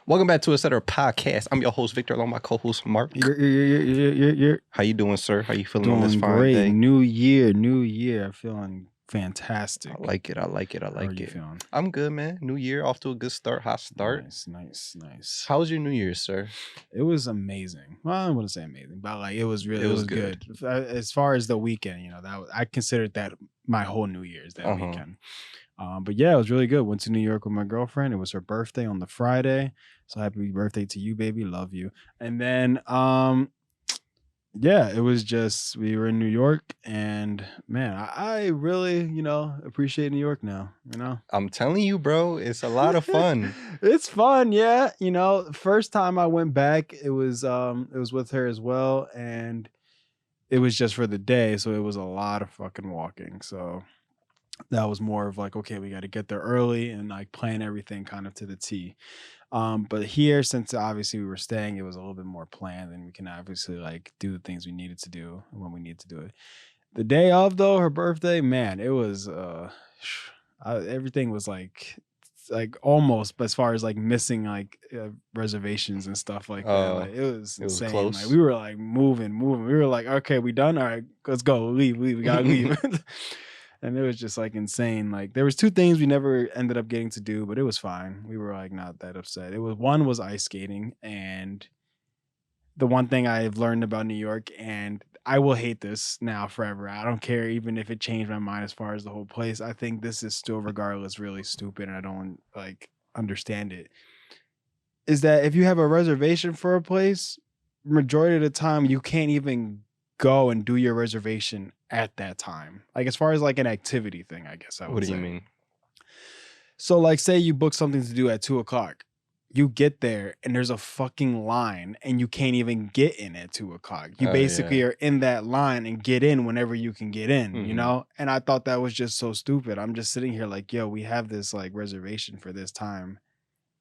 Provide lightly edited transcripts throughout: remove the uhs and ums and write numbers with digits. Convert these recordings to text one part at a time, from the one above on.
Welcome back to Etc. Podcast. I'm your host, Victor, along with my co-host, Mark. You're How you doing, sir? How you feeling on this doing fine great. day? New year. Feeling fantastic. I like it. How are you feeling? I'm good, man. New year, off to a good start. Hot start. Nice. How was your New Year, sir? It was amazing. Well, I wouldn't say amazing, but like it was good. As far as the weekend, I considered that my whole New Year's that weekend. But yeah, it was really good. Went to New York with my girlfriend. It was her birthday on the Friday. So happy birthday to you, baby. Love you. And then yeah, it was just we were in New York, and man, I really, appreciate New York now, I'm telling you, bro, it's a lot of fun. It's fun, yeah. First time I went back, it was with her as well, and it was just for the day, so it was a lot of fucking walking. So that was more of like, okay, we got to get there early and like plan everything kind of to the T. But here, since obviously we were staying, it was a little bit more planned, and we can obviously like do the things we needed to do when we need to do it. The day of though, her birthday, man, it was everything was like almost, but as far as like missing like reservations and stuff like that, like it was insane. close. Like we were like moving. We were like, okay, we done. All right, let's go. Leave. We gotta leave. And it was just like insane. Like there was two things we never ended up getting to do, but it was fine. We were like not that upset. One was ice skating, and the one thing I've learned about New York, and I will hate this now forever. I don't care even if it changed my mind as far as the whole place. I think this is still regardless really stupid, and I don't like understand it. Is that if you have a reservation for a place, majority of the time you can't even go and do your reservation at that time. Like as far as like an activity thing, I guess I would say. What do you mean? So like say you book something to do at 2:00. You get there and there's a fucking line and you can't even get in at 2:00. You basically are in that line and get in whenever you can get in, And I thought that was just so stupid. I'm just sitting here like, yo, we have this like reservation for this time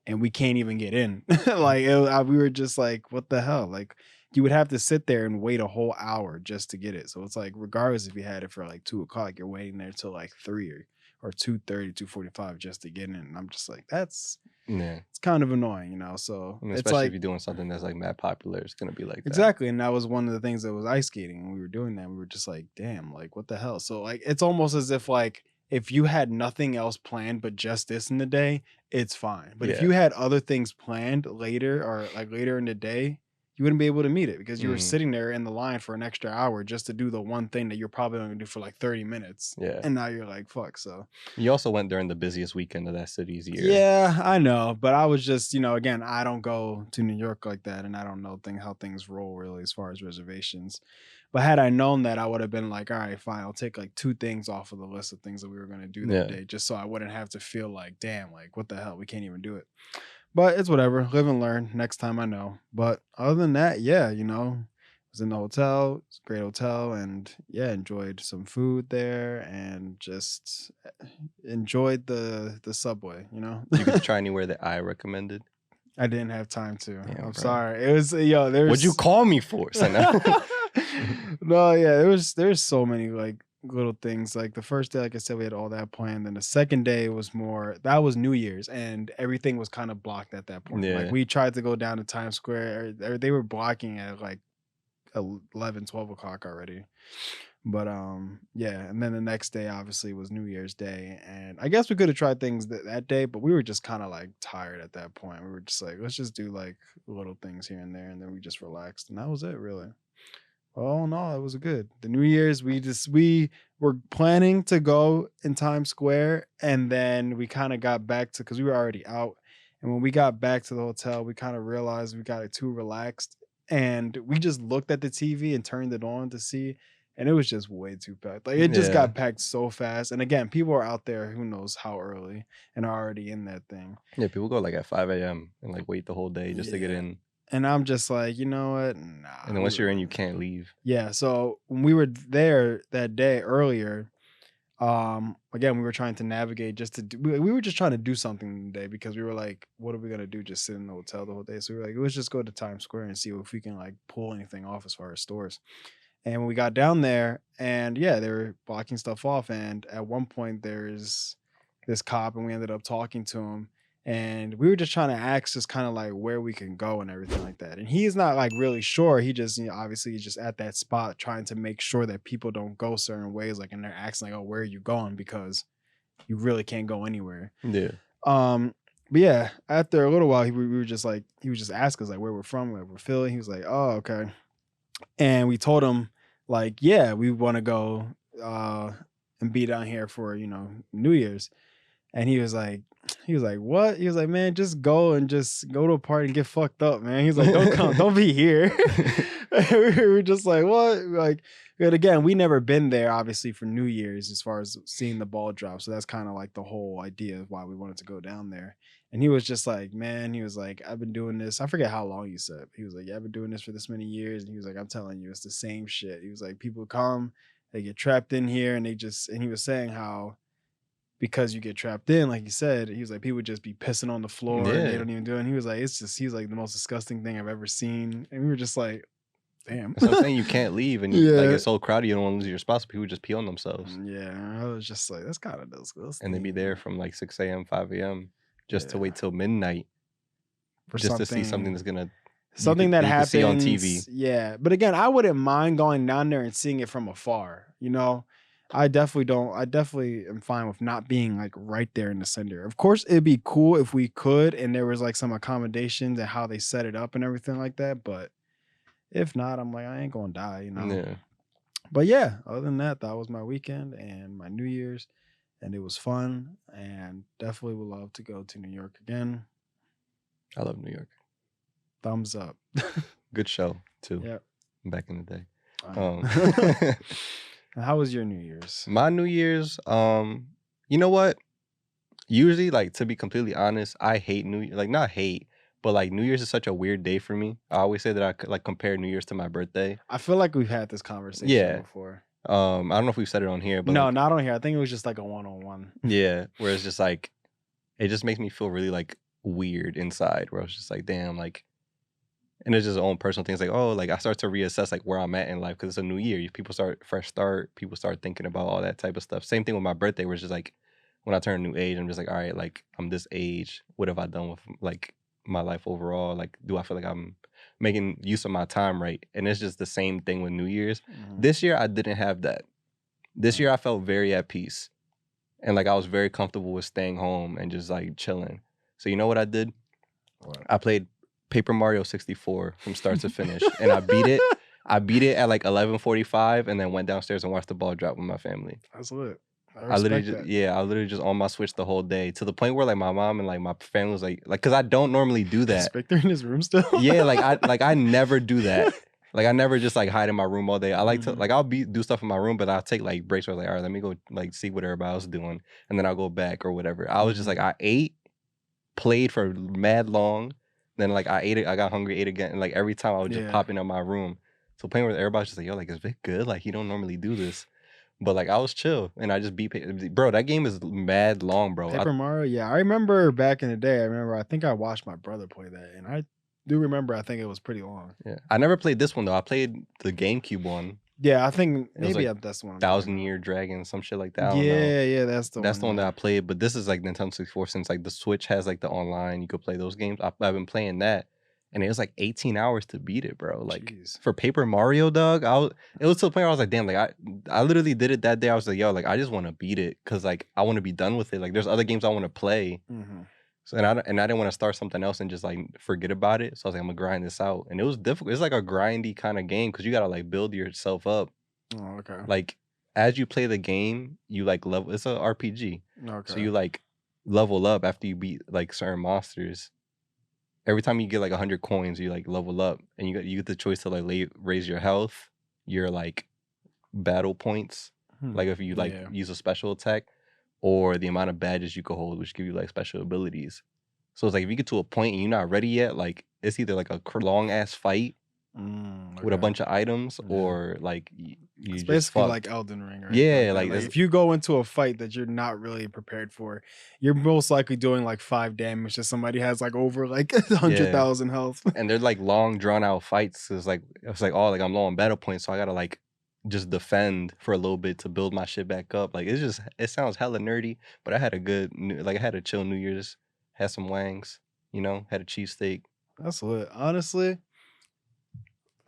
and we can't even get in. We were just like, what the hell? Like you would have to sit there and wait a whole hour just to get it. So it's like, regardless if you had it for like 2:00, you're waiting there till like 3 or 2:30, 2:45 just to get in. And I'm just like, it's kind of annoying, So I mean, it's especially like if you're doing something that's like mad popular, it's gonna be like that. Exactly. And that was one of the things that was ice skating. When we were doing that, we were just like, damn, like what the hell? So like it's almost as if like if you had nothing else planned but just this in the day, it's fine. But if you had other things planned later or like later in the day, you wouldn't be able to meet it because you were sitting there in the line for an extra hour just to do the one thing that you're probably going to do for like 30 minutes. Yeah. And now you're like, fuck. So you also went during the busiest weekend of that city's year. Yeah, I know. But I was just, again, I don't go to New York like that. And I don't know how things roll really as far as reservations. But had I known that, I would have been like, all right, fine. I'll take like 2 things off of the list of things that we were going to do that day, just so I wouldn't have to feel like, damn, like what the hell? We can't even do it. But it's whatever. Live and learn. Next time I know. But other than that, yeah, was in the hotel. It's a great hotel, and yeah, enjoyed some food there, and just enjoyed the subway. You could try anywhere that I recommended. I didn't have time to. Damn, I'm bro. sorry. It was there. What'd you call me for? No, yeah, there's so many like little things. Like the first day, like I said, we had all that planned. Then the second day was that was New Year's, and everything was kind of blocked at that point. Yeah. Like we tried to go down to Times Square, they were blocking at like 11, 12 o'clock already. But yeah, and then the next day obviously was New Year's Day, and I guess we could have tried things that day, but we were just kind of like tired at that point. We were just like, let's just do like little things here and there, and then we just relaxed, and that was it really. Oh no, it was good. The New Year's, we were planning to go in Times Square, and then we kind of got back to, because we were already out, and when we got back to the hotel, we kind of realized we got it too relaxed, and we just looked at the TV and turned it on to see, and it was just way too packed. Like it just got packed so fast. And again, people are out there who knows how early and are already in that thing. Yeah, people go like at 5 a.m. and like wait the whole day just to get in. And I'm just like, you know what? Nah. And then once you're in, you can't leave. Yeah. So when we were there that day earlier, again, we were trying to navigate we were just trying to do something today because we were like, what are we gonna do? Just sit in the hotel the whole day? So we were like, let's just go to Times Square and see if we can like pull anything off as far as stores. And when we got down there, and yeah, they were blocking stuff off. And at one point, there's this cop, and we ended up talking to him. And we were just trying to access kind of like where we can go and everything like that. And he's not like really sure. He just, obviously he's just at that spot trying to make sure that people don't go certain ways, like, and they're asking like, oh, where are you going? Because you really can't go anywhere. Yeah. But yeah, after a little while, we were just like, he was just asking us like where we're from, where we're Philly. He was like, oh, okay. And we told him like, yeah, we want to go and be down here for, New Year's. And he was like, what? He was like, man, just go to a party and get fucked up, man. He's like, don't come, don't be here. We were just like, what? Like, but again, we never been there, obviously, for New Year's as far as seeing the ball drop. So that's kind of like the whole idea of why we wanted to go down there. And he was just like, man, he was like, I've been doing this. I forget how long he said. He was like, yeah, I've been doing this for this many years. And he was like, I'm telling you, it's the same shit. He was like, people come, they get trapped in here, and he was saying how, because you get trapped in, like he said, he was like, people just be pissing on the floor and they Yeah. don't even do it. And he was like, he's like the most disgusting thing I've ever seen. And we were just like, damn. So I'm saying you can't leave, and like it's so crowded, you don't want to lose your spot. So people just pee on themselves, Yeah, I was just like, that's kind of disgusting. and they be there from like 6 a.m., 5 a.m. just to wait till midnight for just to see something that's gonna that happens see on TV. Yeah, but again, I wouldn't mind going down there and seeing it from afar. I definitely am fine with not being like right there in the center. Of course, it'd be cool if we could, and there was like some accommodations and how they set it up and everything like that. But if not, I'm like, I ain't gonna die, Yeah. But yeah, other than that, that was my weekend and my New Year's, and it was fun. And definitely would love to go to New York again. I love New York. Thumbs up. Good show too. Yeah. Back in the day. How was your New Year's? My New Year's, you know what? Usually, like, to be completely honest, I hate New Year. Like, not hate, but like New Year's is such a weird day for me. I always say that I like compare New Year's to my birthday. I feel like we've had this conversation before. I don't know if we've said it on here, but no, not on here. I think it was just like a one-on-one. Yeah, where it's just like, it just makes me feel really like weird inside. Where I was just like, damn, like. And it's just own personal things like, oh, like I start to reassess like where I'm at in life because it's a new year. People start fresh start. People start thinking about all that type of stuff. Same thing with my birthday, where it's just like when I turn a new age, I'm just like, all right, like I'm this age. What have I done with like my life overall? Like, do I feel like I'm making use of my time right? And it's just the same thing with New Year's. Mm-hmm. This year, I didn't have that. This year, I felt very at peace. And like I was very comfortable with staying home and just like chilling. So you know what I did? What? I played Paper Mario 64 from start to finish, and I beat it. I beat it at like 11:45, and then went downstairs and watched the ball drop with my family. That's lit. I literally just on my Switch the whole day, to the point where like my mom and like my family was like, because I don't normally do that. Spectre in his room still. Yeah, I never do that. Like I never just like hide in my room all day. I like to like I'll do stuff in my room, but I'll take like breaks where I was like, all right, let me go like see what everybody else is doing, and then I'll go back or whatever. I was just like I ate, played for mad long. Then like I ate it, I got hungry, ate again, and like every time I would just pop into my room. So playing with everybody's just like, yo, like is Vic good? Like he don't normally do this, but like I was chill and I just beat. Bro, that game is mad long, bro. Paper Mario, yeah, I remember back in the day. I think I watched my brother play that, and I do remember. I think it was pretty long. Yeah, I never played this one though. I played the GameCube one. Yeah, I think maybe like that's the one. 1,000 Year Dragon, some shit like that. Yeah, that's the one. That's the one that I played. But this is like Nintendo 64, since like the Switch has like the online, you could play those games. I've been playing that, and it was like 18 hours to beat it, bro. Like Jeez. For Paper Mario, dog, it was to the point where I was like, damn, like I literally did it that day. I was like, yo, like I just want to beat it because like I want to be done with it. Like there's other games I want to play. Mm-hmm. So and I didn't want to start something else and just like forget about it. So I was like, I'm gonna grind this out, and it was difficult. It's like a grindy kind of game because you gotta like build yourself up. Oh, okay. Like as you play the game, you like level. It's a RPG. Okay. So you like level up after you beat like certain monsters. Every time you get like 100 coins, you like level up, and you get the choice to like raise your health, your like battle points, like if you like use a special attack, or the amount of badges you can hold, which give you like special abilities. So it's like if you get to a point and you're not ready yet, like it's either like a long ass fight with a bunch of items, or like you it's just basically fuck. like Elden Ring, right? Yeah, like if you go into a fight that you're not really prepared for, you're most likely doing like 5 damage to somebody has like over like 100,000 health. And they're like long drawn out fights. It's like oh, like I'm low on battle points, so I gotta like just defend for a little bit to build my shit back up. Like it sounds hella nerdy, but I had a good I had a chill New Year's. had some wangs, you know, had a cheesesteak. That's lit. Honestly,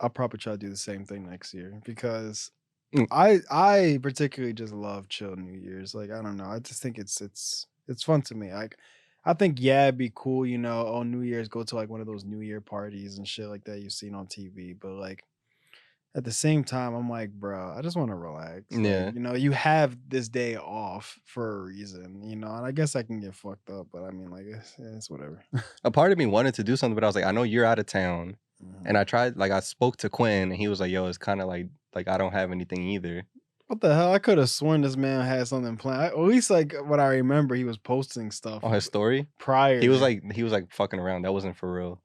I'll probably try to do the same thing next year because Mm. I particularly just love chill New Year's. Like I don't know, I just think it's fun to me. Like I think yeah, it'd be cool, you know, on New Year's go to like one of those New Year parties and shit like that you've seen on TV. But like at the same time, I'm like, bro, I just want to relax. Like Yeah. you know, you have this day off for a reason, you know, and I guess I can get fucked up, but I mean, like it's whatever. A part of me wanted to do something, but I was like, I know you're out of town. Mhm. And I tried, like, I spoke to Quinn, and he was like, yo, it's kind of like I don't have anything either. What the hell? I could have sworn this man had something planned. At least like what I remember, he was posting stuff On his story, prior. he was like fucking around. That wasn't for real.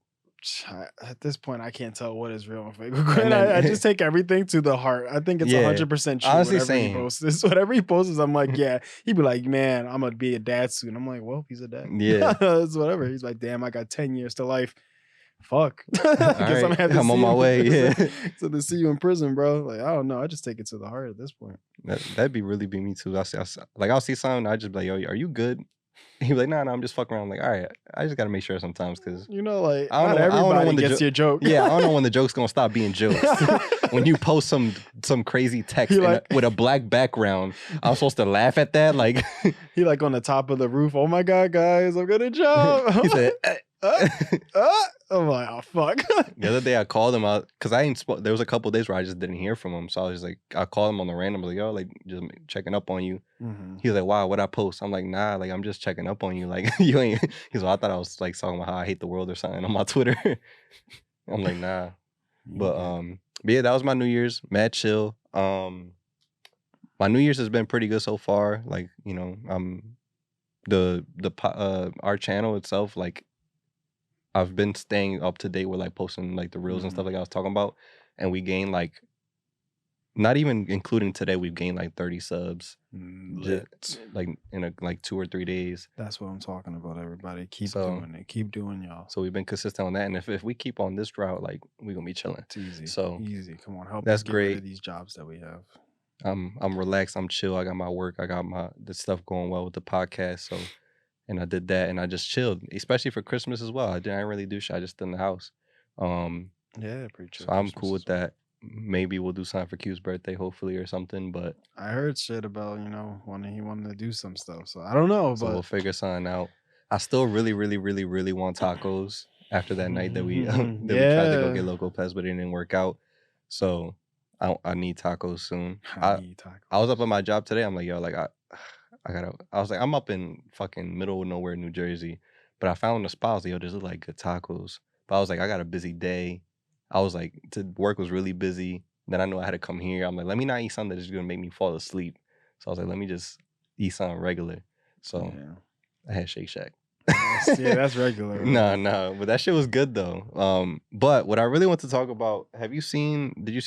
At this point, I can't tell what is real and fake. And I then, just take everything to the heart. I think it's yeah, 100% true. honestly, Whatever he same. posts, whatever he posts, I'm like, yeah. He'd be like, man, I'm gonna be a dad soon. I'm like, well, he's a dad. Yeah. It's whatever. He's like, damn, I got 10 years to life. Fuck. I All guess I'm right, gonna have to I'm on see my you. way. Yeah, So to see you in prison, bro. Like, I don't know. I just take it to the heart at this point. that'd be really be me too. I'll see something, I just be like, yo, are you good? He be like, nah, I'm just fucking around. I'm like, all right, I just gotta make sure sometimes because You know, like I don't not know everybody when the gets your joke. yeah, I don't know when the joke's gonna stop being jokes. When you post some crazy text He like- with a black background, I'm supposed to laugh at that. Like He like on the top of the roof. Oh my god, guys, I'm gonna jump. he said. I'm like, oh fuck. The other day I called him out because I ain't. There was a couple days where I just didn't hear from him, so I was just like, I called him on the random, like, yo, like just checking up on you. Mhm. He was like, wow, what I post? I'm like, nah, like I'm just checking up on you. Like you ain't. He's like, I thought I was like talking about how I hate the world or something on my Twitter. I'm like, nah. But yeah, that was my New Year's. Mad chill. My New Year's has been pretty good so far. Like, you know, our channel itself, like I've been staying up to date with like posting like the reels and stuff like I was talking about. And we gained like, not even including today, we've gained like 30 subs. Like in like 2 or 3 days. That's what I'm talking about, everybody. Keep So- doing it. Keep doing y'all. So we've been consistent on that. And if we keep on this route, like we're gonna be chilling. It's easy. So, easy. Come on, help that's us get rid great. of these jobs that we have. I'm relaxed, I'm chill. I got my work, I got the stuff going well with the podcast. So and I did that and I just chilled, especially for Christmas as well. I didn't really do shit. I just stood in the house. Yeah, pretty chill. So I'm Christmas cool with as well. that. Maybe we'll do something for Q's birthday, hopefully, or something. But I heard shit about, you know, he wanted to do some stuff. So I don't know, so but we'll figure something out. I still really, really, really, really want tacos after that night that we tried to go Yeah. get Loco Pez, but it didn't work out. So I need tacos soon. I need tacos. I was up at my job today. I'm like, yo, like I was like, I'm up in fucking middle of nowhere, New Jersey, but I found a spot. I was like, yo, there's like good tacos. But I was like, I got a busy day. I was like, work was really busy. Then I knew I had to come here. I'm like, let me not eat something that's gonna make me fall asleep. So I was like, let me just eat something regular. So Yeah. I had Shake Shack. Yeah, that's regular. No, but that shit was good though. But what I really want to talk about, did you see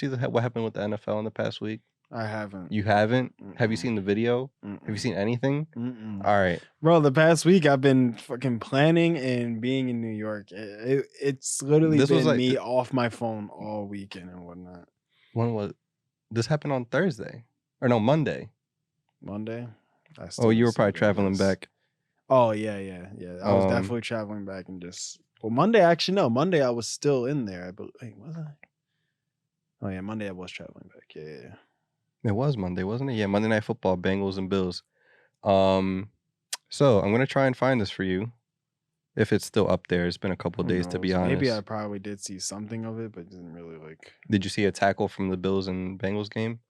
what happened with the NFL in the past week? I haven't. You haven't? Have you Mm-mm. seen the video? Have you seen anything? Mm-mm. All right. Bro, the past week I've been fucking planning and being in New York. It's literally This was been like me off my phone all weekend and whatnot. When was this happened on Thursday? Or no, Monday. Monday. Oh, you were probably traveling back. Oh yeah. I was Um, definitely traveling back and just. Well, Monday actually no. Monday I was still in there. Wait, was I? Oh yeah, Monday I was traveling back. Yeah. It was Monday, wasn't it? Yeah, Monday Night Football, Bengals and Bills. So I'm gonna try and find this for you. If it's still up there. It's been a couple Who days to be knows? honest. Maybe I probably did see something of it, but didn't really like. Did you see a tackle from the Bills and Bengals game?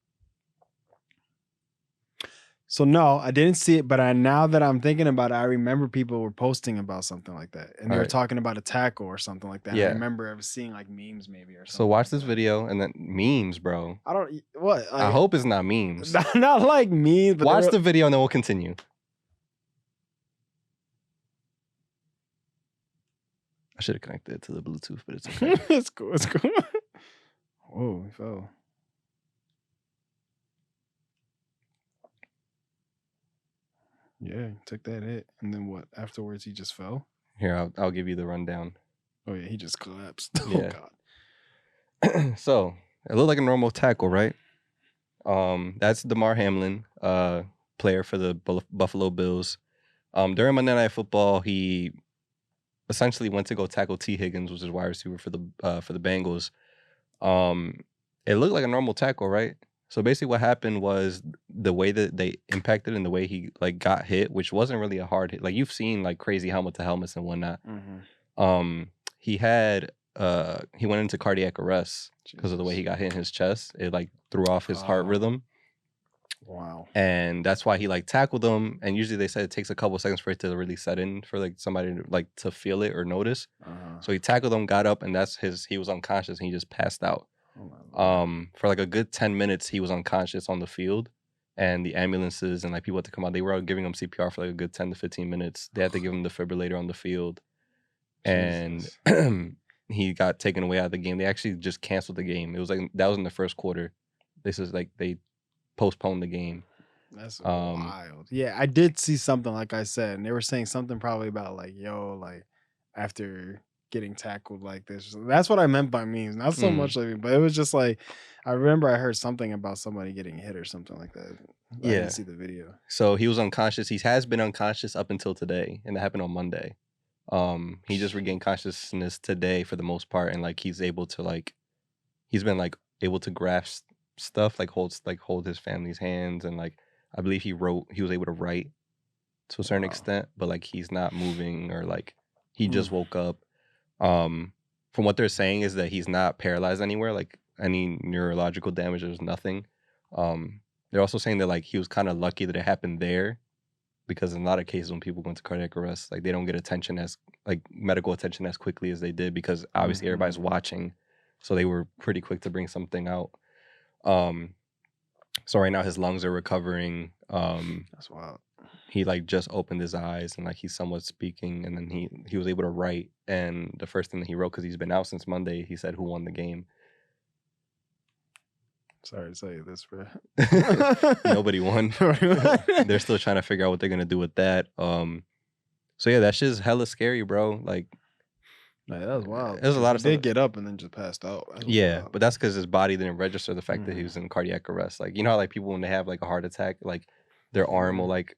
So no, I didn't see it, but now that I'm thinking about it, I remember people were posting about something like that, and they were Alright. talking about a tackle or something like that. Yeah. I remember seeing like memes maybe or something. So watch like this that. video and then memes, bro. I don't what I hope it's not memes. not like memes, but Watch the video and then we'll continue. I should have connected it to the Bluetooth, but it's okay. it's cool. It's cool. Whoa, he fell. Yeah, he took that hit, and then what? Afterwards, he just fell. Here, I'll give you the rundown. Oh yeah, he just collapsed. Yeah. Oh god. So it looked like a normal tackle, right? That's Damar Hamlin, player for the Buffalo Bills. During Monday Night Football, he essentially went to go tackle T. Higgins, which is wide receiver for the Bengals. It looked like a normal tackle, right? So basically what happened was the way that they impacted and the way he like got hit, which wasn't really a hard hit. Like you've seen like crazy helmet to helmets and whatnot. He went into cardiac arrest because of the way he got hit in his chest. It like threw off his heart rhythm. Wow. And that's why he like tackled him. And usually they said it takes a couple seconds for it to really set in for like somebody to, like to feel it or notice. So he tackled him, got up, and he was unconscious and he just passed out. For like a good 10 minutes he was unconscious on the field, and the ambulances and like people had to come out. They were giving him CPR for like a good 10 to 15 minutes. They had to give him the defibrillator on the field. And he got taken away out of the game. They actually just canceled the game. It was like that was in the first quarter. This is like they postponed the game. That's wild. Yeah, I did see something like I said, and they were saying something probably about like, yo, like after getting tackled like this. That's what I meant by memes. Not so much like, but it was just like I remember I heard something about somebody getting hit or something like that. I didn't see the video. So he was unconscious. He has been unconscious up until today, and that happened on Monday. He just regained consciousness today for the most part, and like he's able to like he's been like able to grasp stuff, like hold his family's hands, and like I believe he was able to write to a certain extent, but like he's not moving or like he just woke up. From what they're saying is that he's not paralyzed anywhere, like any neurological damage, there's nothing. They're also saying that like he was kind of lucky that it happened there, because in a lot of cases when people go into cardiac arrest, like they don't get attention as like medical attention as quickly as they did, because obviously everybody's watching, so they were pretty quick to bring something out. So right now his lungs are recovering. That's wild. He like just opened his eyes and like he's somewhat speaking, and then he was able to write. And the first thing that he wrote, because he's been out since Monday, he said, "Who won the game?" Sorry to say this, bro. Nobody won. They're still trying to figure out what they're gonna do with that. So yeah, that shit's hella scary, bro. Like, that was wild. There's a lot of stuff. He did get up and then just passed out. Yeah, but that's because his body didn't register the fact that he was in cardiac arrest. Like, you know how like people when they have like a heart attack, like their arm will like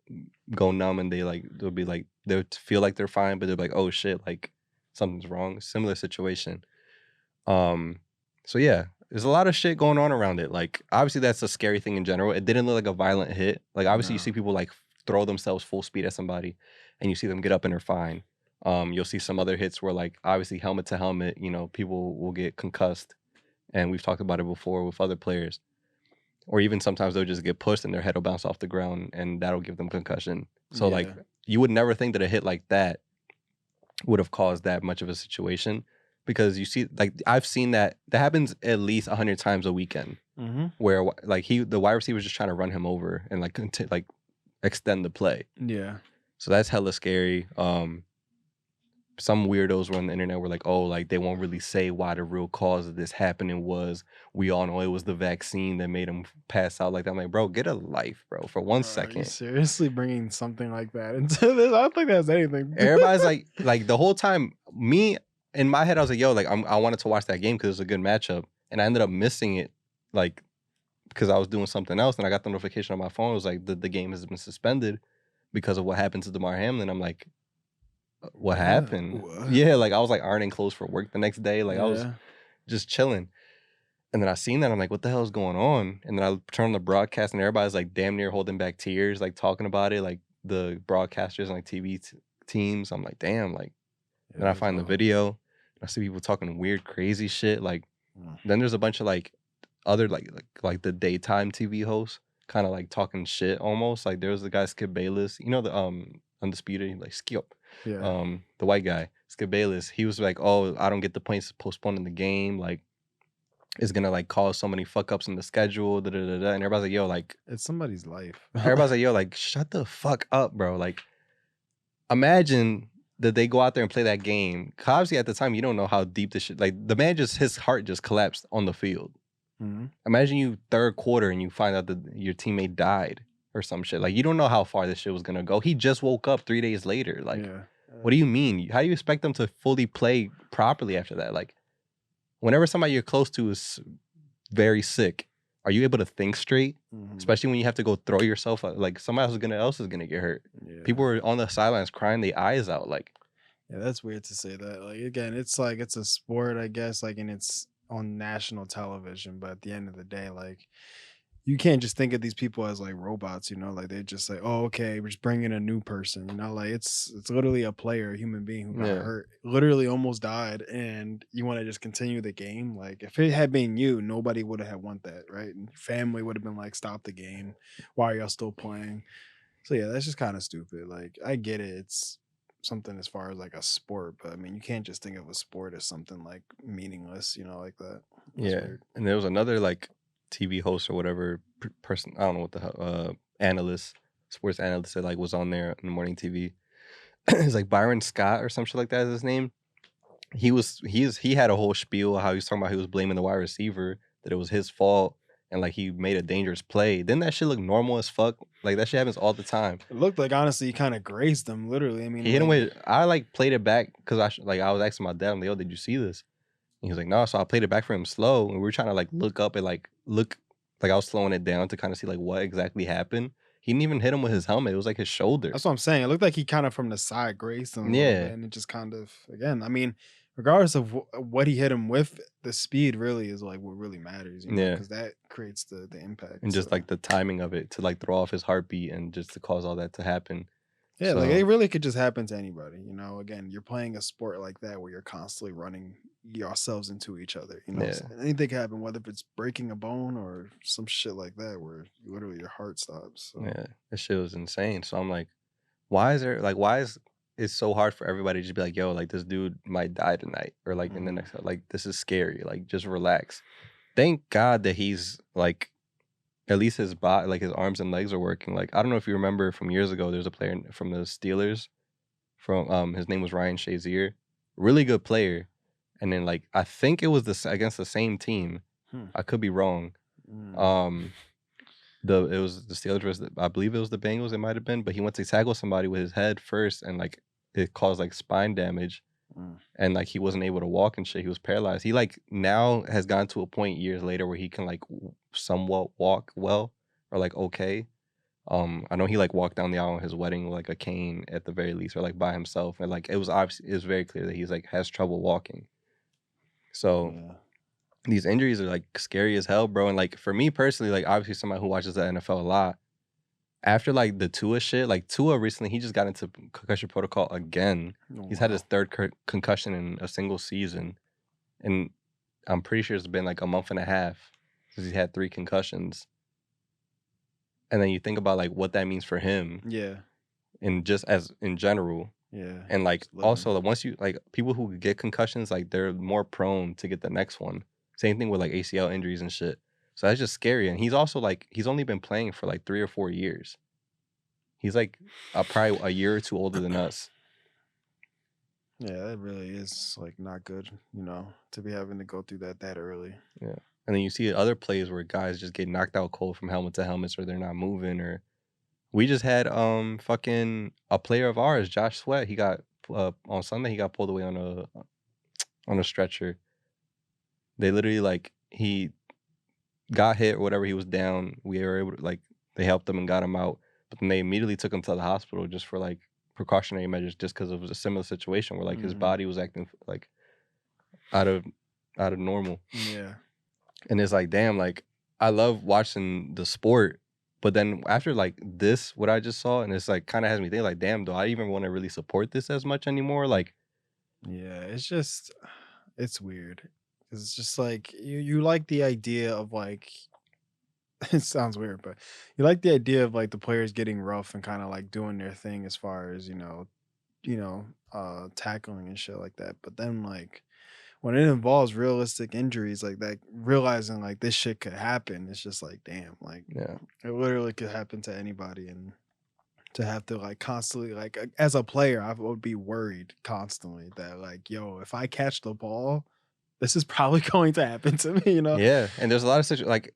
go numb, and they'll be like they'll feel like they're fine, but they're like, oh shit, like something's wrong. Similar situation. So yeah, there's a lot of shit going on around it. Like, obviously that's a scary thing in general. It didn't look like a violent hit. Like, obviously you see people like throw themselves full speed at somebody, and you see them get up and they're fine. You'll see some other hits where like obviously helmet to helmet, you know, people will get concussed, and we've talked about it before with other players. Or even sometimes they'll just get pushed and their head will bounce off the ground, and that'll give them concussion. So like you would never think that a hit like that would have caused that much of a situation, because you see, like I've seen that happens at least 100 times a weekend, where like the wide receiver was just trying to run him over and like extend the play. Yeah. So that's hella scary. Some weirdos were on the internet were like, oh, like they won't really say why the real cause of this happening was. We all know it was the vaccine that made him pass out like that. I'm like, bro, get a life, bro, for 1 second. Are you seriously bringing something like that into this? I don't think that's anything. Everybody's like the whole time, me in my head, I was like, yo, like I wanted to watch that game because it was a good matchup, and I ended up missing it, like because I was doing something else, and I got the notification on my phone. It was like the game has been suspended because of what happened to Damar Hamlin. I'm like, what happened? Yeah, like I was like ironing clothes for work the next day. Like I was just chilling. And then I seen that. I'm like, what the hell is going on? And then I turned on the broadcast, and everybody's like damn near holding back tears, like talking about it, like the broadcasters and like TV teams. I'm like, damn, like then I find the video, and I see people talking weird, crazy shit. Like then there's a bunch of like other like the daytime TV hosts kind of like talking shit almost. Like there was the guy Skip Bayless, you know, the Undisputed, like Skip. The white guy, Skip Bayless, he was like, oh, I don't get the points postponing the game, like it's gonna like cause so many fuck ups in the schedule, and everybody's like, yo, like it's somebody's life. Everybody's like, yo, like shut the fuck up, bro. Like imagine that they go out there and play that game. Obviously at the time you don't know how deep this shit, like the man his heart just collapsed on the field. Imagine you third quarter and you find out that your teammate died or some shit. Like you don't know how far this shit was gonna go. He just woke up 3 days later. Like what do you mean? How do you expect them to fully play properly after that? Like whenever somebody you're close to is very sick, are you able to think straight? Especially when you have to go throw yourself out. Like somebody else is gonna get hurt. People were on the sidelines crying their eyes out. Like Yeah, that's weird to say that. Like again, it's like it's a sport, I guess, like and it's on national television, but at the end of the day, like you can't just think of these people as like robots, you know, like they're just like, oh, okay, we're just bringing a new person, you know, like it's literally a player, a human being who got Yeah, hurt, literally almost died, and you want to just continue the game. Like if it had been you, nobody would have want that, right? And your family would have been like, stop the game. Why are y'all still playing? So yeah, that's just kind of stupid. Like I get it, it's something as far as like a sport, but I mean you can't just think of a sport as something like meaningless, you know, like that. That's yeah. weird. And there was another like TV host or whatever person. I don't know what the hell. Analyst, sports analyst that like was on there in the morning TV. It's like Byron Scott or some shit like that is his name. He had a whole spiel how he was talking about he was blaming the wide receiver, that it was his fault, and like he made a dangerous play. Then that shit look normal as fuck. Like that shit happens all the time. It looked like honestly he kind of grazed them, literally. I mean, He hit him like with. I like played it back because I was asking my dad, I'm like, yo, did you see this? And he was like, no. So I played it back for him slow, and we were trying to like look up and look like I was slowing it down to kind of see like what exactly happened. He didn't even hit him with his helmet. It was like his shoulder. that's what I'm saying. It looked like he kind of from the side grazed him a little bit, Yeah, and it just kind of again. I mean, regardless of what he hit him with, the speed really is like what really matters, you know, yeah. because that creates the impact. And So just like the timing of it to like throw off his heartbeat and just to cause all that to happen. yeah, like it So really could just happen to anybody, you know. Again, you're playing a sport like that where you're constantly running yourselves into each other, you know. So yeah, anything can happen, whether if it's breaking a bone or some shit like that, where literally your heart stops. So yeah, that shit was insane. So I'm like, why is it so hard for everybody to just be like, yo, like this dude might die tonight or like in the mhm. next, like this is scary, like just relax. Thank God that he's like at least his body, like his arms and legs are working. Like I don't know if you remember from years ago, there's a player from the Steelers from his name was Ryan Shazier, really good player. And then like I think it was against the same team. Hmm. I could be wrong. Mm. Um, it was the Steelers versus I believe it was the Bengals. It might have been, but he went to tackle somebody with his head first, and like it caused like spine damage, Mm. and like he wasn't able to walk and shit. He was paralyzed. He like now has gotten to a point years later where he can like somewhat walk well or like okay. I know he like walked down the aisle on his wedding with like a cane at the very least, or like by himself, and like it was very clear that he's like has trouble walking. So Yeah. these injuries are like scary as hell, bro. And like for me personally, like obviously somebody who watches the NFL a lot, after like the Tua shit, like Tua recently, he just got into concussion protocol again. Oh, He's had his wow. third concussion in a single season, and I'm pretty sure it's been like a month and a half since he had 3 concussions. And then you think about like what that means for him, Yeah. and just as in general, Yeah. and like Just living. also like once you like people who get concussions, like they're more prone to get the next one. Same thing with like ACL injuries and shit. So that's just scary. And he's also like he's only been playing for like 3 or 4 years. He's like probably a year or two older than us. Yeah, that really is like not good, you know, to be having to go through that early. Yeah. And then you see other plays where guys just get knocked out cold from helmet to helmets, or they're not moving. Or we just had fucking a player of ours, Josh Sweat. He got on Sunday he got pulled away on a stretcher. They literally like he got hit or whatever, he was down. We were able to like they helped him and got him out. But then they immediately took him to the hospital just for like precautionary measures, just because it was a similar situation where like his Hmm. body was acting like out of normal. Yeah. And it's like, damn, like I love watching the sport, but then after like this, what I just saw, and it's like kind of has me think like, damn, do I even want to really support this as much anymore? Like, Yeah. It's just it's weird. It's just like you like the idea of like it sounds weird, but you like the idea of like the players getting rough and kind of like doing their thing as far as, tackling and shit like that. But then like when it involves realistic injuries like that, realizing like this shit could happen, it's just like, damn, like yeah, it literally could happen to anybody. And to have to like constantly like as a player, I would be worried constantly that like, yo, if I catch the ball, this is probably going to happen to me, you know? yeah. And there's a lot of like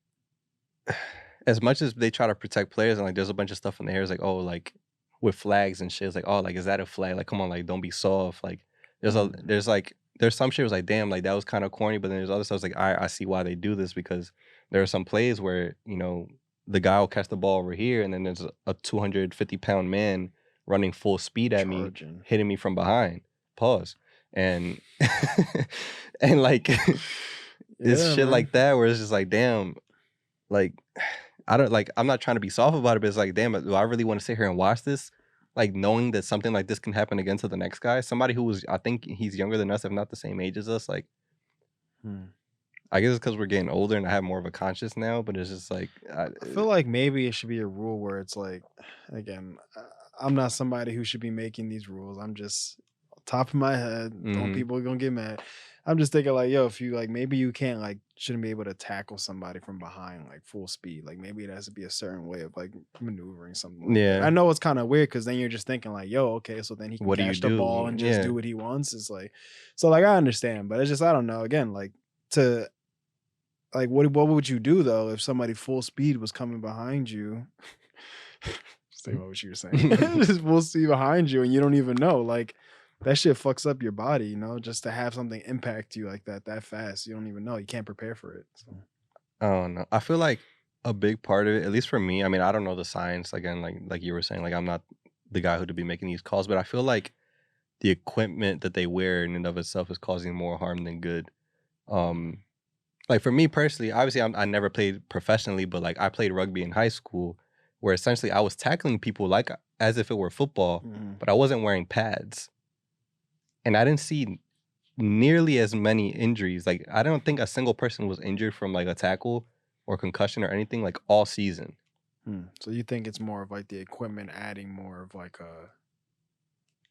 as much as they try to protect players, and like there's a bunch of stuff in the air, it's like, oh, like with flags and shit, it's like, oh, like is that a flag? Like, come on, like don't be soft. Like Mm, there's some shit was like, damn, like that was kind of corny, but then there's other stuff like I see why they do this, because there are some plays where, the guy will catch the ball over here, and then there's a 250-pound man running full speed at me, charging. hitting me from behind. Pause. And and like it's Yeah, shit man. like that where it's just like, damn, like I don't like I'm not trying to be soft about it, but it's like, damn, do I really want to sit here and watch this? Like knowing that something like this can happen again to the next guy, somebody who was, I think he's younger than us, if not the same age as us. Like, I guess it's because we're getting older and I have more of a conscience now. But it's just like, I feel like maybe it should be a rule where it's like, again, I'm not somebody who should be making these rules. I'm just top of my head. Don't mhm. people gonna get mad? I'm just thinking like, yo, if you like, maybe you can't like, shouldn't be able to tackle somebody from behind like full speed. Like maybe it has to be a certain way of like maneuvering something like that. I Yeah. know it's kind of weird because then you're just thinking like, yo, okay, so then he can What do you catch the ball do? and just Yeah. do what he wants. It's like, so like I understand, but it's just I don't know. Again, like to like, what would you do though if somebody full speed was coming behind you? Just think about what you were saying. Just full speed behind you and you don't even know. Like that shit fucks up your body, you know, just to have something impact you like that fast. You don't even know. You can't prepare for it. So. I don't know. I feel like a big part of it, at least for me, I mean, I don't know the science again, like you were saying, like I'm not the guy who to be making these calls, but I feel like the equipment that they wear in and of itself is causing more harm than good. Um, like for me personally, obviously I never played professionally, but like I played rugby in high school, where essentially I was tackling people like as if it were football, but I wasn't wearing pads, and I didn't see nearly as many injuries. Like I don't think a single person was injured from like a tackle or concussion or anything like all season. So you think it's more of like the equipment adding more of like a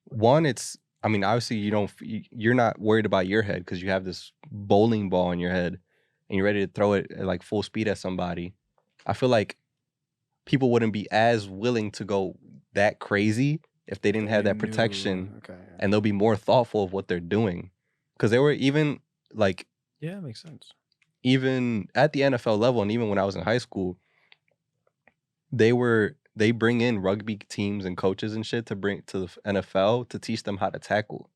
One, it's I mean obviously you're not worried about your head because you have this bowling ball in your head and you're ready to throw it at like full speed at somebody. I feel like people wouldn't be as willing to go that crazy if they didn't have they that knew. protection, Okay. and they'll be more thoughtful of what they're doing. Because they were even like Yeah, makes sense. even at the NFL level, and even when I was in high school, they bring in rugby teams and coaches and shit to bring to the NFL to teach them how to tackle.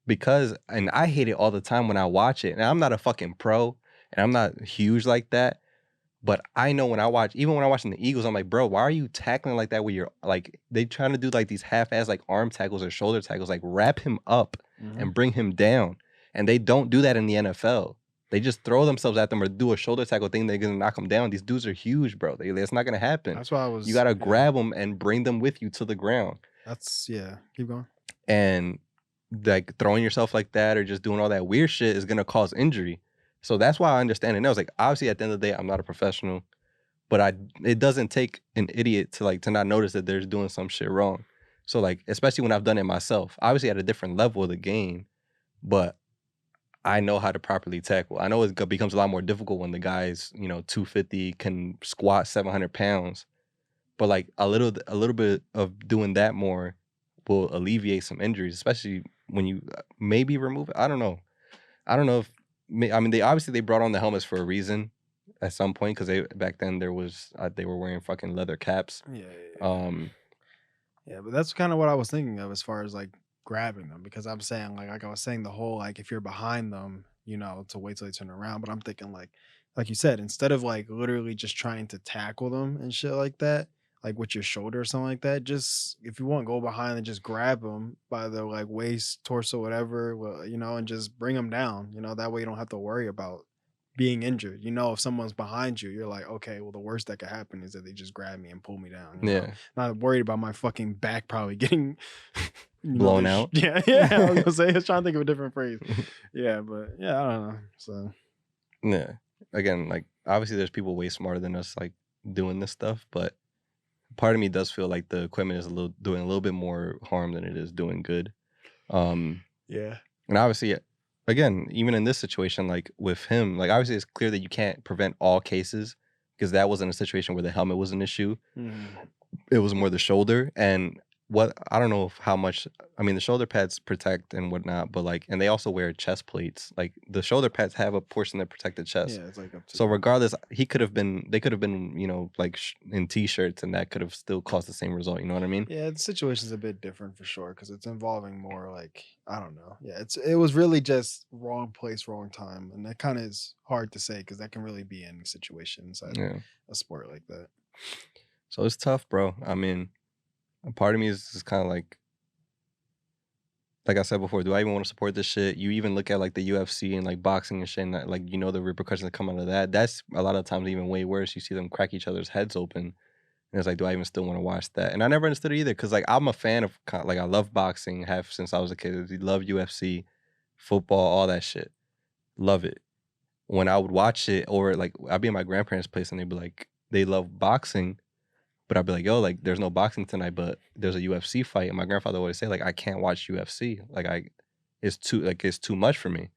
Because and I hate it all the time when I watch it. And I'm not a fucking pro and I'm not huge like that. But I know when I watch, even when I'm watching the Eagles, I'm like, bro, why are you tackling like that? Where you're like, they trying to do like these half-ass like arm tackles or shoulder tackles, like wrap him up and bring him down. And they don't do that in the NFL. They just throw themselves at them or do a shoulder tackle thing. They're gonna knock them down. These dudes are huge, bro. It's not gonna happen. That's why I was. You gotta grab them and bring them with you to the ground. That's Keep going. And like throwing yourself like that or just doing all that weird shit is gonna cause injury. So that's why I understand it now. It's like obviously at the end of the day, I'm not a professional, but it doesn't take an idiot to not notice that they're doing some shit wrong. So like, especially when I've done it myself, obviously at a different level of the game, but I know how to properly tackle. I know it becomes a lot more difficult when the guy's 250 can squat 700 pounds, but like a little bit of doing that more will alleviate some injuries, especially when you maybe remove it. I don't know. I don't know if I mean they brought on the helmets for a reason at some point because back then they were wearing fucking leather caps. Yeah, but that's kind of what I was thinking of as far as like grabbing them because I'm saying like I was saying the whole like if you're behind them, to wait till they turn around. But I'm thinking like you said, instead of like literally just trying to tackle them and shit like that, like with your shoulder or something like that, just if you want, go behind and just grab them by the like waist, torso, whatever, well, and just bring them down. That way you don't have to worry about being injured. If someone's behind you, you're like, okay, well, the worst that could happen is that they just grab me and pull me down. Yeah, Not worried about my fucking back probably getting blown out. Yeah, I was gonna say I was trying to think of a different phrase. Yeah, but yeah, I don't know. So yeah. Again, like obviously there's people way smarter than us like doing this stuff, but part of me does feel like the equipment is doing a little bit more harm than it is doing good. Yeah. And obviously, again, even in this situation, like with him, like obviously it's clear that you can't prevent all cases because that wasn't a situation where the helmet was an issue. It was more the shoulder. And I don't know how much, I mean, the shoulder pads protect and whatnot, but like, and they also wear chest plates. Like the shoulder pads have a portion that protect the chest. Yeah, it's like up to So regardless, they could have been, like in t-shirts and that could have still caused the same result. You know what I mean? Yeah, the situation's a bit different for sure because it's involving more like I don't know. Yeah, it was really just wrong place, wrong time, and that kind of is hard to say because that can really be any situation inside Yeah. a sport like that. So it's tough, bro. I mean, a part of me is kind of like, like I said before, do I even want to support this shit? You even look at like the UFC and like boxing and shit, and that, like, you know, the repercussions that come out of that. That's a lot of times even way worse. You see them crack each other's heads open, and it's like, do I even still want to watch that? And I never understood it either, because like I'm a fan of like I love boxing, have since I was a kid. Love UFC, football, all that shit. Love it. When I would watch it, or like I'd be in my grandparents' place and they'd be like, they love boxing, but I'd be like, yo, like there's no boxing tonight, but there's a UFC fight. And my grandfather would always say, like, I can't watch UFC. Like it's too much for me.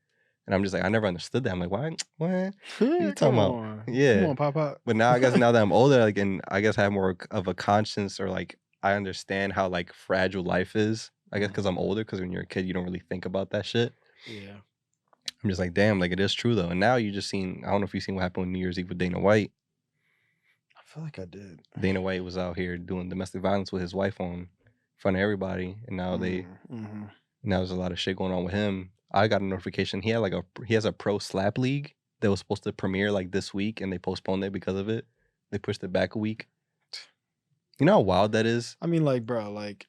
And I'm just like, I never understood that. I'm like, why? What are you talking Come about? on. Come Yeah. on, Pop. But now I guess now that I'm older, like, and I guess I have more of a conscience, or like I understand how like fragile life is. I guess because I'm older, because when you're a kid, you don't really think about that shit. Yeah. I'm just like, damn, like it is true though. And now you just seen, I don't know if you've seen what happened on New Year's Eve with Dana White. I feel like I did. Dana White was out here doing domestic violence with his wife on in front of everybody, and now Mm-hmm. now there's a lot of shit going on with him. I got a notification he has a pro slap league that was supposed to premiere like this week, and they postponed it because of it. They pushed it back a week. You know how wild that is? I mean, like, bro, like,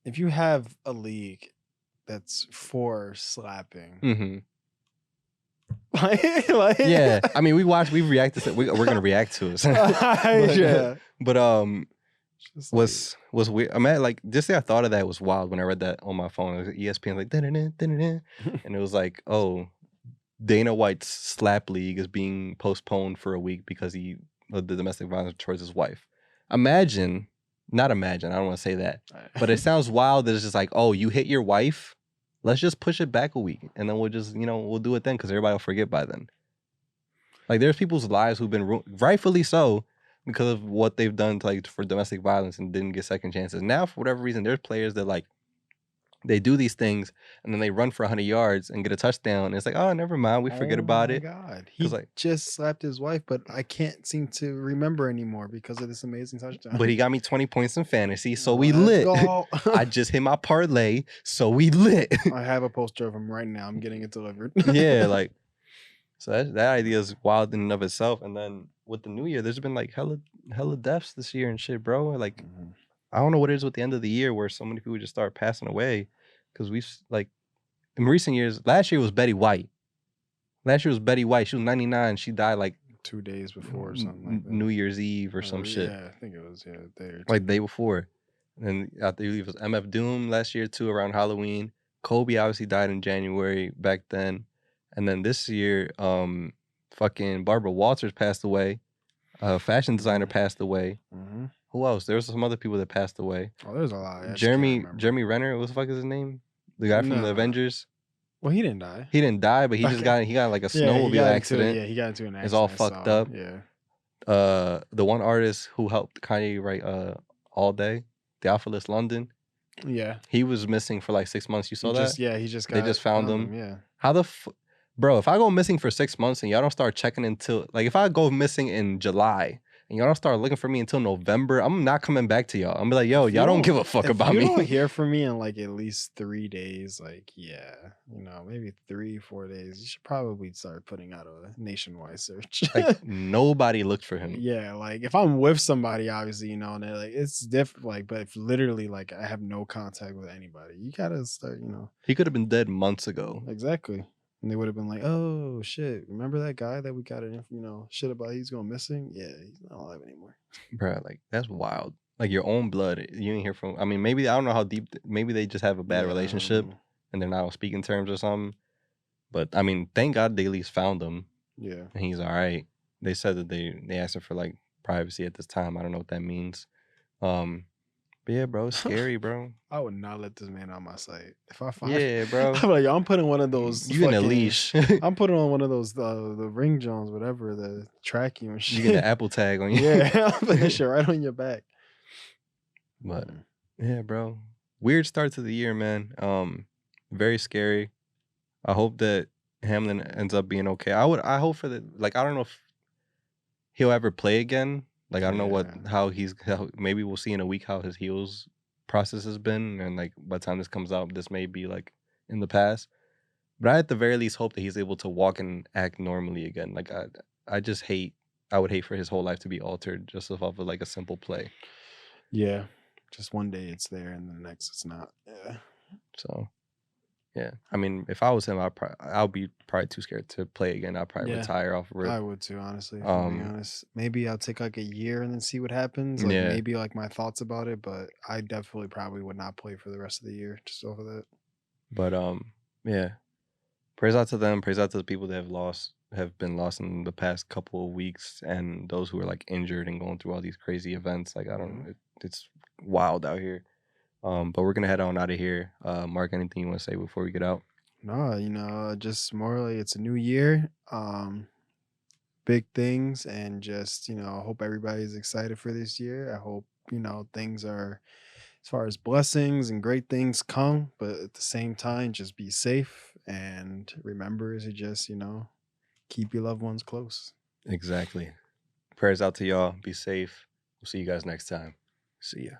if you have a league that's for slapping, Mm-hmm. like Yeah, I mean, we reacted to we're gonna react to it. yeah. But Just like, was weird. I mean, like, just the thought of that was wild when I read that on my phone. It was ESPN like da-da-da, da-da-da. And it was like, oh, Dana White's slap league is being postponed for a week because the domestic violence towards his wife. Not imagine, I don't want to say that, but it sounds wild that it's just like, oh, you hit your wife, let's just push it back a week, and then we'll just, we'll do it then, because everybody will forget by then. Like, there's people's lives who've been rightfully so, because of what they've done to, like, for domestic violence, and didn't get second chances. Now, for whatever reason, there's players that like they do these things and then they run for 100 yards and get a touchdown. And it's like, oh, never mind, we forget about it. Oh my God, he like just slapped his wife, but I can't seem to remember anymore because of this amazing touchdown. But he got me 20 points in fantasy, so we Let's lit. go. I just hit my parlay, so we lit. I have a poster of him right now. I'm getting it delivered. Yeah, like, so that idea is wild in and of itself. And then with the new year, there's been like hella deaths this year and shit, bro. Like, I don't know what it is with the end of the year where so many people just start passing away. Because we've, like, in recent years, last year was Betty White. She was 99. She died like 2 days before or something like that. New Year's Eve or some shit. Yeah, I think it was, a day or two. Like, day before. And I believe it was MF Doom last year too, around Halloween. Kobe obviously died in January back then. And then this year, fucking Barbara Walters passed away. A fashion designer passed away. Mm-hmm. Who else? There was some other people that passed away. Oh, there's a lot. Jeremy Renner. What the fuck is his name? The guy from the Avengers. Well, he didn't die. He didn't die, but he just got like a snowmobile accident. He got into an accident. It's all fucked up. Yeah. The one artist who helped Kanye write All Day, Theophilus London. Yeah. He was missing for like 6 months. You saw that? He just They just found him. Yeah. How the bro? If I go missing for 6 months and y'all don't start checking until, like, if I go missing in July and y'all don't start looking for me until November, I'm not coming back to y'all. I'm be like, yo, y'all don't give a fuck about me. If you don't hear from me in like at least 3 days, like, yeah, maybe 3-4 days, you should probably start putting out a nationwide search. Like, nobody looked for him. Yeah, like if I'm with somebody, obviously, and they're like, it's different. Like, but if literally, like, I have no contact with anybody, you gotta start, He could have been dead months ago. Exactly. And they would have been like, oh, shit. Remember that guy that we got, shit about he's going missing? Yeah, he's not alive anymore. Bro, like, that's wild. Like, your own blood, you ain't hear from. I mean, maybe, I don't know how deep, maybe they just have a bad relationship and they're not on speaking terms or something. But, I mean, thank God they at least found him. Yeah. And he's all right. They said that they asked him for, like, privacy at this time. I don't know what that means. But yeah, bro, it's scary, bro. I would not let this man on my site. If I find, bro. I'm like, I'm putting one of those. You in a leash. I'm putting on one of those the ring Jones, whatever, the track you and shit. You get the Apple tag on you. Yeah, I'm putting that shit right on your back. But yeah, bro, weird start to the year, man. Very scary. I hope that Hamlin ends up being okay. I hope for the, like, I don't know if he'll ever play again. Like, I don't know how maybe we'll see in a week how his heels process has been. And, like, by the time this comes out, this may be, like, in the past. But I at the very least hope that he's able to walk and act normally again. Like, I would hate for his whole life to be altered just off of, like, a simple play. Yeah. Just one day it's there and the next it's not. Yeah. So, Yeah. I mean, if I was him, I'll be probably too scared to play again. I'll probably Yeah, retire off rip. I would too, honestly, if I'm being Um, honest. Maybe I'll take like a year and then see what happens. Like yeah, maybe like my thoughts about it, but I definitely probably would not play for the rest of the year just over that. but yeah. Praise out to them. Praise out to the people that have been lost in the past couple of weeks, and those who are like injured and going through all these crazy events. Like I don't, Mhm. it's wild out here. But we're gonna head on out of here. Mark, anything you want to say before we get out? No, just more like it's a new year. Big things and just, I hope everybody's excited for this year. I hope, things are as far as blessings and great things come, but at the same time, just be safe and remember to just, keep your loved ones close. Exactly. Prayers out to y'all. Be safe. We'll see you guys next time. See ya.